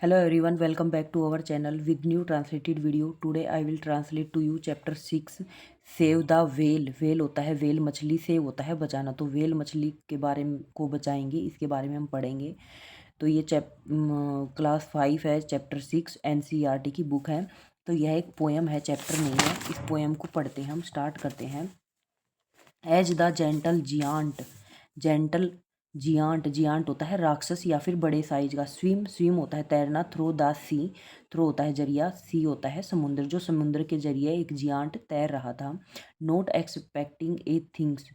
Hello everyone, welcome back to our channel with new translated video. Today I will translate to you chapter 6 Save the whale. whale होता है whale मछली, save होता है बचाना, तो whale मछली के बारे में को बचाएंगे, इसके बारे में हम पढ़ेंगे। तो ये क्लास 5 है, चैप्टर 6 NCERT की बुक है। तो यह एक पोएम है, चैप्टर नहीं है। इस पोएम को पढ़ते हैं, हम स्टार्ट करते हैं। एज द जेंटल जियांट होता है राक्षस या फिर बड़े साइज का। स्विम होता है तैरना। थ्रो द सी, थ्रो होता है जरिया। सी होता है समुद्र, जो समुद्र के जरिए एक जियांट तैर रहा था। नोट एक्सपेक्टिंग ए थिंग्स,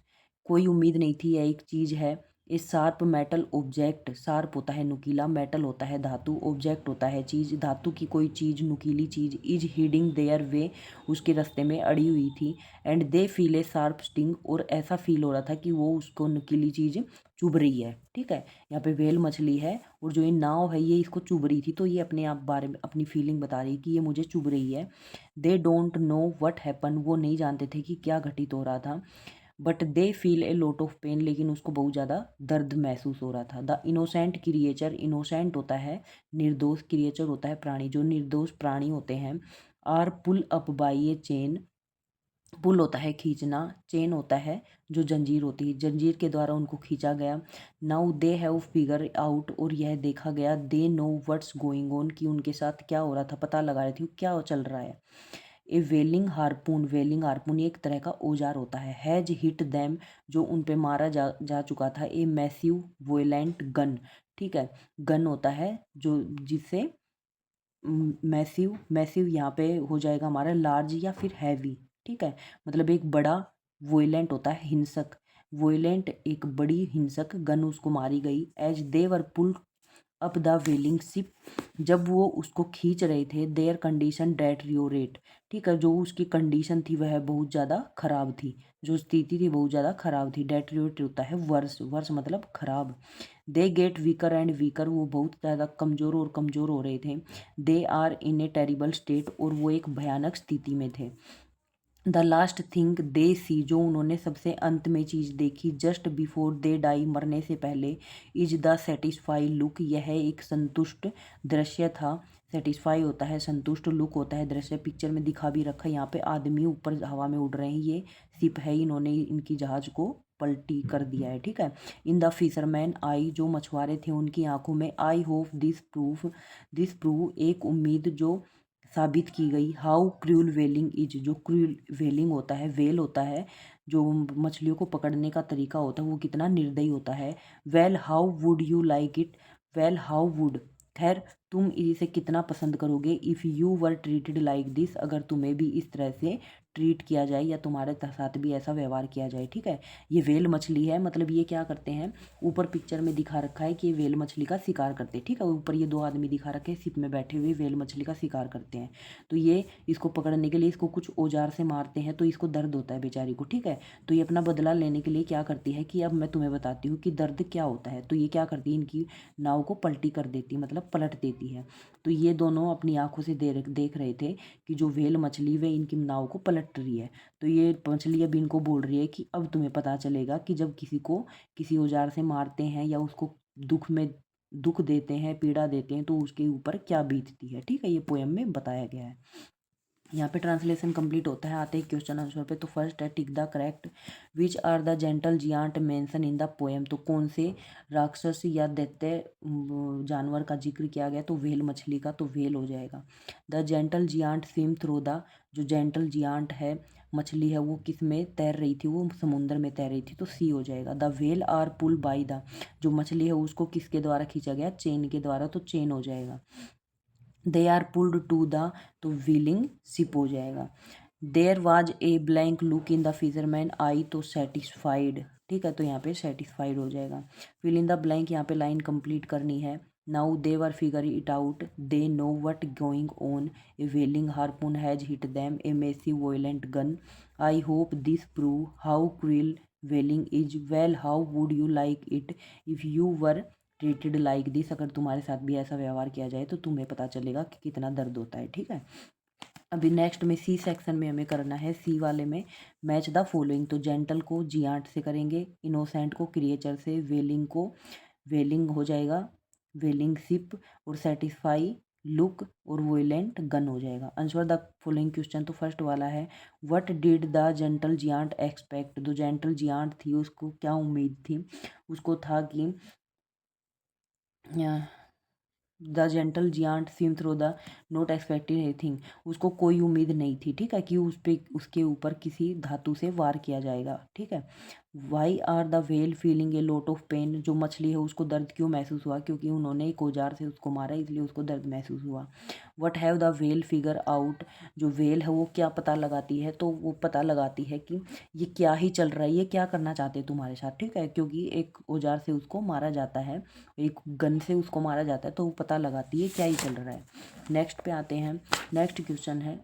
कोई उम्मीद नहीं थी, यह एक चीज़ है। ए शार्प मेटल ऑब्जेक्ट, शार्प होता है नुकीला, मेटल होता है धातु, ऑब्जेक्ट होता है चीज़, धातु की कोई चीज़, नुकीली चीज़। इज हीडिंग देयर वे, उसके रास्ते में अड़ी हुई थी। And they feel A sharp sting, और ऐसा फील हो रहा था कि वो उसको नुकीली चीज़ चुभ रही है। ठीक है, यहाँ पे व्हेल मछली है और जो ये नाव है ये इसको चुभ रही थी, तो ये अपने आप बारे में अपनी फीलिंग बता रही है कि ये मुझे चुभ रही है। They don't know what happen, वो नहीं जानते थे कि क्या घटित हो रहा था। But they feel a lot of pain, लेकिन उसको बहुत ज़्यादा दर्द महसूस हो रहा था। द इनोसेंट क्रिएचर, इनोसेंट होता है निर्दोष, क्रिएचर होता है प्राणी, जो निर्दोष प्राणी होते हैं। Are pull up by a chain, pull होता है खींचना, चेन होता है जो जंजीर होती है, जंजीर के द्वारा उनको खींचा गया। Now they have figure out, और यह देखा गया। They know what's going on, कि उनके साथ क्या हो रहा था, पता लगा रही थी क्या चल रहा है। ए वेलिंग हारपून, वेलिंग हारपून एक तरह का औजार होता है। हैज हिट दैम, जो उन पे मारा जा चुका था। ए मैसिव वोलेंट गन, ठीक है, गन होता है जो जिससे मैसिव यहाँ पे हो जाएगा हमारा लार्ज या फिर हैवी। ठीक है, मतलब एक बड़ा वोयलेंट होता है हिंसक, वोयलेंट एक बड़ी हिंसक गन उसको मारी गई। As they were pull up the whaling ship, जब वो उसको खींच रहे थे। देयर कंडीशन डेटरियोरेट, ठीक है, जो उसकी कंडीशन थी वह बहुत ज़्यादा खराब थी, जो स्थिति थी बहुत ज़्यादा खराब थी। डेटरियोरेट होता है वर्स, वर्स मतलब खराब। They get weaker and weaker, वो बहुत ज़्यादा कमज़ोर और कमज़ोर हो रहे थे। They are in a terrible state, और वो एक भयानक स्थिति में थे। The last thing they see, जो उन्होंने सबसे अंत में चीज़ देखी। जस्ट बिफोर दे डाई, मरने से पहले। इज द सेटिस्फाई लुक, यह एक संतुष्ट दृश्य था। सेटिस्फाई होता है संतुष्ट, लुक होता है दृश्य। पिक्चर में दिखा भी रखा है, यहाँ पे आदमी ऊपर हवा में उड़ रहे हैं, ये शिप है, इन्होंने इनकी जहाज को पलटी कर दिया है। ठीक है, इन द फिशरमैन आई, जो मछुआरे थे उनकी आंखों में। आई होप दिस प्रूव, एक उम्मीद जो साबित की गई। हाउ क्रूल वेलिंग इज, जो क्रूल वेलिंग होता है, वेल होता है जो मछलियों को पकड़ने का तरीका होता है, वो कितना निर्दयी होता है। Well how would you like it, well how would, खैर तुम इसे कितना पसंद करोगे। If you were treated like this, अगर तुम्हें भी इस तरह से ट्रीट किया जाए या तुम्हारे साथ भी ऐसा व्यवहार किया जाए। ठीक है, ये वेल मछली है, मतलब ये क्या करते हैं, ऊपर पिक्चर में दिखा रखा है कि ये वेल मछली का शिकार करते हैं। ठीक है, ऊपर ये दो आदमी दिखा रखे हैं शिप में बैठे हुए, वेल मछली का शिकार करते हैं। तो ये इसको पकड़ने के लिए इसको कुछ औजार से मारते हैं, तो इसको दर्द होता है बेचारी को। ठीक है, तो ये अपना बदला लेने के लिए क्या करती है कि अब मैं तुम्हें बताती हूँ कि दर्द क्या होता है। तो ये क्या करती है, इनकी नाव को पलटी कर देती है, मतलब पलट देती है। तो ये दोनों अपनी आंखों से देख रहे थे कि जो वेल मछली वे इनकी नाव को पलट रही है। तो ये मछली अब इनको बोल रही है कि अब तुम्हें पता चलेगा कि जब किसी को किसी औजार से मारते हैं या उसको दुख देते हैं, पीड़ा देते हैं, तो उसके ऊपर क्या बीतती है। ठीक है, ये पोएम में बताया गया है। यहाँ पे ट्रांसलेशन कंप्लीट होता है, आते हैं क्वेश्चन आंसर पे। तो फर्स्ट है tick the correct, which are the gentle giant mention in the poem, तो कौन से राक्षस या दैत्य जानवर का जिक्र किया गया, तो व्हेल मछली का, तो व्हेल हो जाएगा। The gentle giant swim through the, जो जेंटल जियांट है मछली है वो किस में तैर रही थी, वो समुद्र में तैर रही थी, तो सी हो जाएगा। The whale are pull by the, जो मछली है उसको किसके द्वारा खींचा गया, चेन के द्वारा, तो चेन हो जाएगा। They are pulled to the, तो व्हीलिंग शिप हो जाएगा। There was a blank look in the fisherman eye, तो सेटिस्फाइड। ठीक है, तो यहाँ पे सेटिस्फाइड हो जाएगा। फिल इन द ब्लैंक, यहाँ पे लाइन कंप्लीट करनी है। Now they were figure it out, they know what going on, a whaling harpoon has hit them, a massive violent gun. I hope this prove how cruel whaling is, well how would you like it if you were treated like this, अगर तुम्हारे साथ भी ऐसा व्यवहार किया जाए तो तुम्हें पता चलेगा कि कितना दर्द होता है। ठीक है, अभी नेक्स्ट में सी सेक्शन में हमें करना है, सी वाले में मैच द फॉलोइंग, तो जेंटल को जियांट से करेंगे, इनोसेंट को क्रिएचर से, वेलिंग को वेलिंग हो जाएगा वेलिंग शिप और सेटिस्फाई लुक और वोलेंट गन हो जाएगा। Answer the following question. तो फर्स्ट वाला है what did the gentle giant expect. जो जेंटल जियांट थी उसको क्या उम्मीद थी, उसको था कि the gentle giant swim through the not expected anything. उसको कोई उम्मीद नहीं थी, ठीक है, कि उस पे उसके ऊपर किसी धातु से वार किया जाएगा, ठीक है। Why are the whale feeling a lot of pain. जो मछली है उसको दर्द क्यों महसूस हुआ, क्योंकि उन्होंने एक औजार से उसको मारा इसलिए उसको दर्द महसूस हुआ। What have the whale figure out. जो व्हेल है वो क्या पता लगाती है, तो वो पता लगाती है कि ये क्या ही चल रहा है, ये क्या करना चाहते हैं तुम्हारे साथ, ठीक है, क्योंकि एक औजार से उसको मारा जाता है, एक गन से उसको मारा जाता है, तो वो पता लगाती है क्या ही चल रहा है। नेक्स्ट पे आते हैं। नेक्स्ट क्वेश्चन है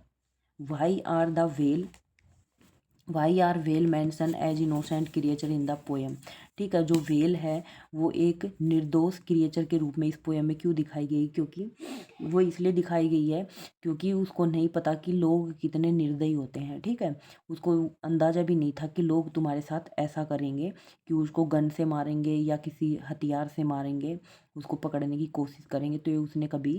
why are whale mention as innocent creature in the poem. ठीक है, जो वेल है वो एक निर्दोष क्रिएचर के रूप में इस पोएम में क्यों दिखाई गई, क्योंकि वो इसलिए दिखाई गई है क्योंकि उसको नहीं पता कि लोग कितने निर्दयी होते हैं, ठीक है। उसको अंदाज़ा भी नहीं था कि लोग तुम्हारे साथ ऐसा करेंगे कि उसको गन से मारेंगे या किसी हथियार से मारेंगे, उसको पकड़ने की कोशिश करेंगे, तो ये उसने कभी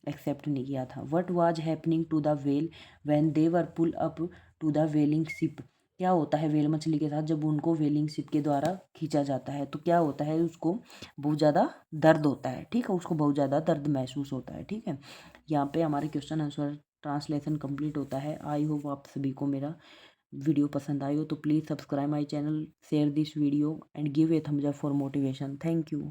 एक्सेप्ट नहीं किया था। What was happening to the whale when they were pull up to the whaling ship. क्या होता है वेल मछली के साथ जब उनको वेलिंग शिप के द्वारा खींचा जाता है, तो क्या होता है, उसको बहुत ज़्यादा दर्द होता है, ठीक है, उसको बहुत ज़्यादा दर्द महसूस होता है, ठीक है। यहाँ पे हमारे क्वेश्चन आंसर ट्रांसलेशन कंप्लीट होता है। आई होप आप सभी को मेरा वीडियो पसंद आई हो, तो please subscribe my channel, share this video and give a thumbs up for motivation. Thank you.